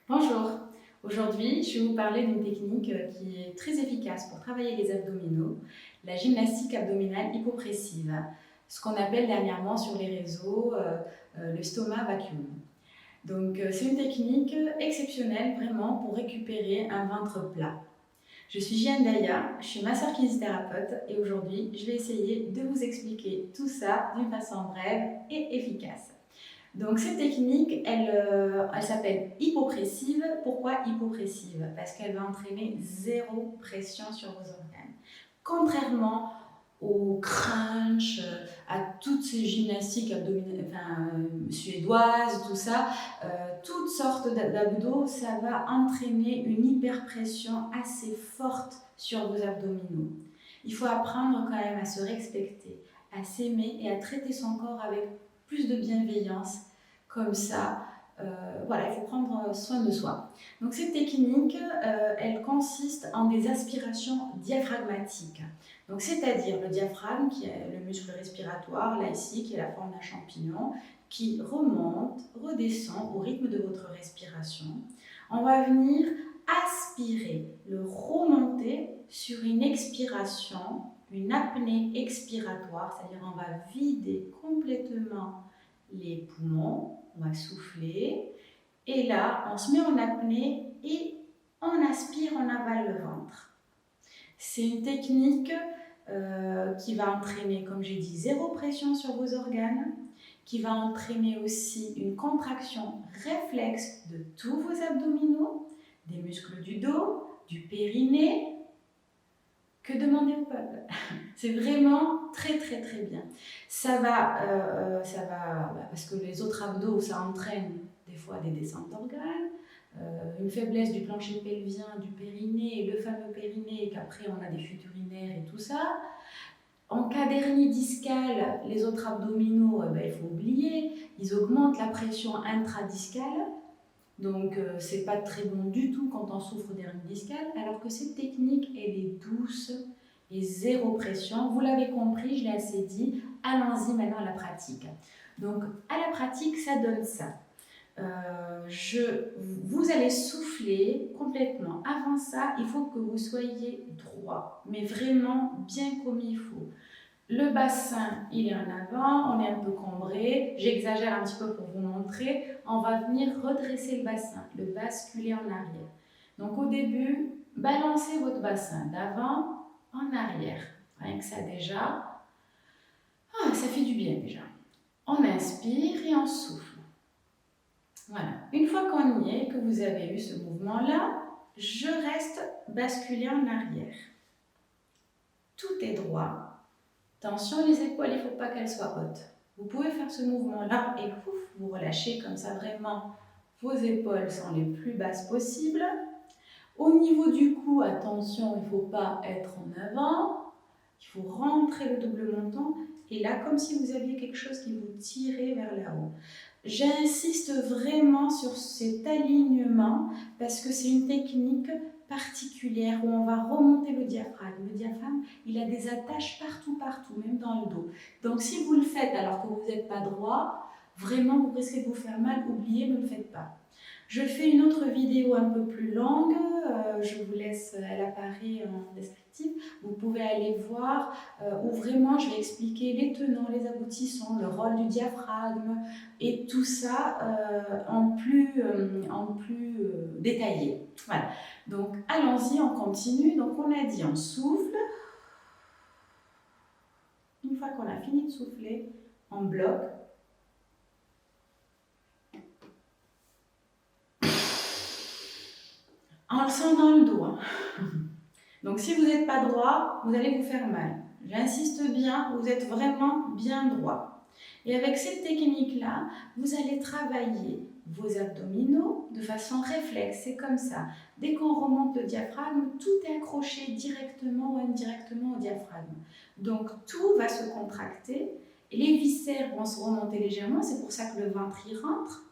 Bonjour, aujourd'hui je vais vous parler d'une technique qui est très efficace pour travailler les abdominaux, la gymnastique abdominale hypopressive, ce qu'on appelle dernièrement sur les réseaux le stoma vacuum. Donc c'est une technique exceptionnelle vraiment pour récupérer un ventre plat. Je suis Jeanne Daya, je suis masseur kinésithérapeute et aujourd'hui je vais essayer de vous expliquer tout ça d'une façon brève et efficace. Donc cette technique, elle s'appelle hypopressive. Pourquoi hypopressive? Parce qu'elle va entraîner zéro pression sur vos organes. Contrairement au crunch, à toutes ces gymnastiques suédoises, tout ça, toutes sortes d'abdos, ça va entraîner une hyperpression assez forte sur vos abdominaux. Il faut apprendre quand même à se respecter, à s'aimer et à traiter son corps avec plus de bienveillance. Comme ça, voilà, il faut prendre soin de soi. Donc cette technique, elle consiste en des aspirations diaphragmatiques. Donc c'est-à-dire le diaphragme, qui est le muscle respiratoire, là ici, qui est la forme d'un champignon, qui remonte, redescend au rythme de votre respiration. On va venir aspirer, le remonter sur une expiration, une apnée expiratoire, c'est-à-dire on va vider complètement les poumons, on va souffler, et là on se met en apnée et on aspire, on avale le ventre. C'est une technique qui va entraîner, comme j'ai dit, zéro pression sur vos organes, qui va entraîner aussi une contraction réflexe de tous vos abdominaux, des muscles du dos, du périnée. Que demander au peuple? C'est vraiment très très très bien. Ça va, parce que les autres abdos, ça entraîne des fois des descentes d'organes, une faiblesse du plancher pelvien, du périnée, le fameux périnée, qu'après on a des fuites urinaires et tout ça. En cas d'hernie discale, les autres abdominaux, il faut oublier, ils augmentent la pression intradiscale. Donc, c'est pas très bon du tout quand on souffre d'hernie discale, alors que cette technique, elle est douce et zéro pression. Vous l'avez compris, je l'ai assez dit. Allons-y maintenant à la pratique. Donc, à la pratique, ça donne ça. Vous allez souffler complètement. Avant ça, il faut que vous soyez droit, mais vraiment bien comme il faut. Le bassin, il est en avant, on est un peu cambré. J'exagère un petit peu pour vous montrer. On va venir redresser le bassin, le basculer en arrière. Donc au début, balancez votre bassin d'avant en arrière. Rien que ça déjà, ça fait du bien déjà. On inspire et on souffle. Voilà. Une fois qu'on y est, que vous avez eu ce mouvement-là, je reste basculé en arrière. Tout est droit. Attention, les épaules, il ne faut pas qu'elles soient hautes. Vous pouvez faire ce mouvement-là et pouf, vous relâchez comme ça vraiment. Vos épaules sont les plus basses possibles. Au niveau du cou, attention, il ne faut pas être en avant. Il faut rentrer le double menton. Et là, comme si vous aviez quelque chose qui vous tirait vers le haut. J'insiste vraiment sur cet alignement parce que c'est une technique particulière où on va remonter le diaphragme. Le diaphragme, il a des attaches partout, même dans le dos. Donc si vous le faites alors que vous n'êtes pas droit, vraiment vous risquez de vous faire mal, oubliez, ne le faites pas. Je fais une autre vidéo un peu plus longue, je vous laisse, elle apparaît en descriptif, vous pouvez aller voir, où vraiment je vais expliquer les tenants, les aboutissants, le rôle du diaphragme et tout ça en plus détaillé. Voilà, donc allons-y, on continue. Donc on a dit on souffle, une fois qu'on a fini de souffler, on bloque. En le sent dans le dos. Donc si vous n'êtes pas droit, vous allez vous faire mal. J'insiste bien, vous êtes vraiment bien droit. Et avec cette technique-là, vous allez travailler vos abdominaux de façon réflexe, c'est comme ça. Dès qu'on remonte le diaphragme, tout est accroché directement ou indirectement au diaphragme. Donc tout va se contracter, et les viscères vont se remonter légèrement, c'est pour ça que le ventre y rentre.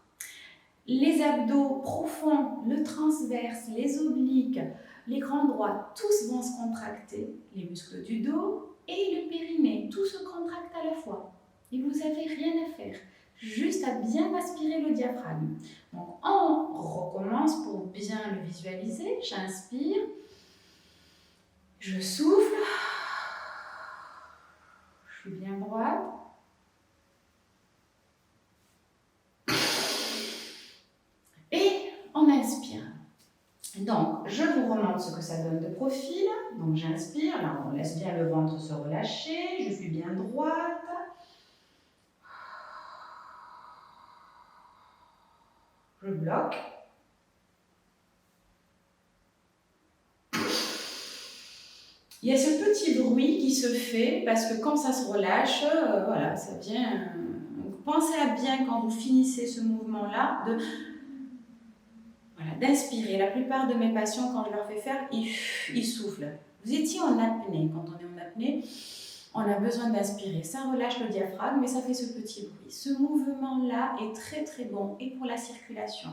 Les abdos profonds, le transverse, les obliques, les grands droits, tous vont se contracter, les muscles du dos et le périnée, tout se contracte à la fois. Et vous n'avez rien à faire, juste à bien aspirer le diaphragme. Donc on recommence pour j'inspire, je souffle, je suis bien droite. Et on inspire. Donc, je vous remontre ce que ça donne de profil. Donc, j'inspire, là, on laisse bien le ventre se relâcher, je suis bien droite. Je bloque. Il y a ce petit bruit qui se fait parce que quand ça se relâche, voilà, ça vient. Donc, pensez à bien quand vous finissez ce mouvement-là d'inspirer. La plupart de mes patients, quand je leur fais faire, ils soufflent. Vous étiez en apnée. Quand on est en apnée, on a besoin d'inspirer. Ça relâche le diaphragme, mais ça fait ce petit bruit. Ce mouvement-là est très très bon et pour la circulation,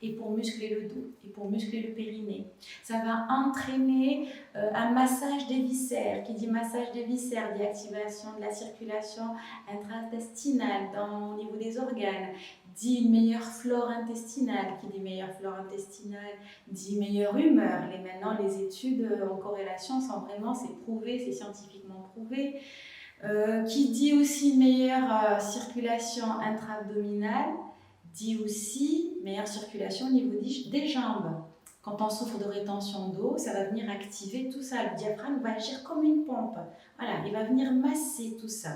et pour muscler le dos, et pour muscler le périnée. Ça va entraîner un massage des viscères. Qui dit massage des viscères dit activation de la circulation intra-intestinale au niveau des organes, dit une meilleure flore intestinale. Qui dit meilleure flore intestinale dit meilleure humeur. Maintenant, les études en corrélation sont vraiment, c'est prouvé, c'est scientifiquement prouvé. Qui dit aussi meilleure circulation intra-abdominale, dit aussi meilleure circulation au niveau des jambes. Quand on souffre de rétention d'eau, ça va venir activer tout ça. Le diaphragme va agir comme une pompe. Voilà, il va venir masser tout ça.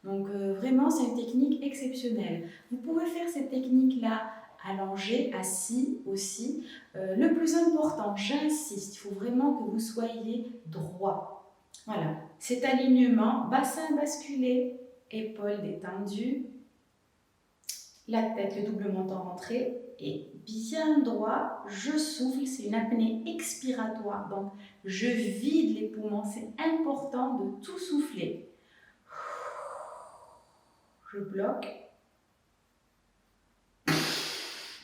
Donc vraiment, c'est une technique exceptionnelle. Vous pouvez faire cette technique-là allongé, assis aussi. Le plus important, j'insiste, il faut vraiment que vous soyez droit. Voilà, cet alignement, bassin basculé, épaules détendues, la tête, le double menton rentré et bien droit. Je souffle, c'est une apnée expiratoire. Donc, je vide les poumons. C'est important de tout souffler. Je bloque.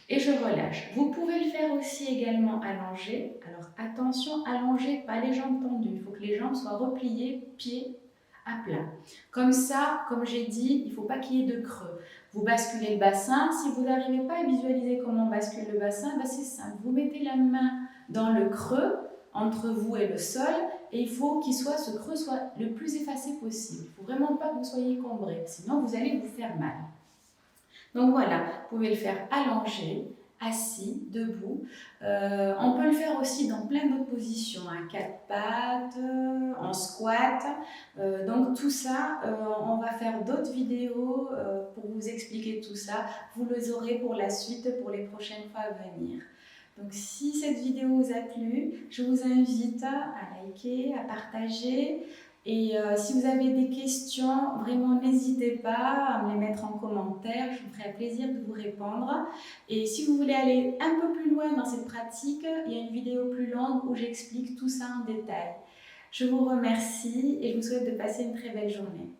Et je relâche. Vous pouvez le faire aussi également allongé. Alors attention, allongé, pas les jambes tendues. Il faut que les jambes soient repliées, pieds à plat. Comme ça, comme j'ai dit, il ne faut pas qu'il y ait de creux. Vous basculez le bassin. Si vous n'arrivez pas à visualiser comment on bascule le bassin, ben c'est simple. Vous mettez la main dans le creux entre vous et le sol et il faut que ce creux soit le plus effacé possible. Il ne faut vraiment pas que vous soyez cambré, sinon vous allez vous faire mal. Donc voilà, vous pouvez le faire allongé, assis, debout. On peut le faire aussi dans plein d'autres positions, à quatre pattes, en squat. Donc tout ça, on va faire d'autres vidéos pour vous expliquer tout ça. Vous les aurez pour la suite, pour les prochaines fois à venir. Donc si cette vidéo vous a plu, je vous invite à liker, à partager. Et si vous avez des questions, vraiment n'hésitez pas à me les mettre en commentaire, je me ferai plaisir de vous répondre. Et si vous voulez aller un peu plus loin dans cette pratique, il y a une vidéo plus longue où j'explique tout ça en détail. Je vous remercie et je vous souhaite de passer une très belle journée.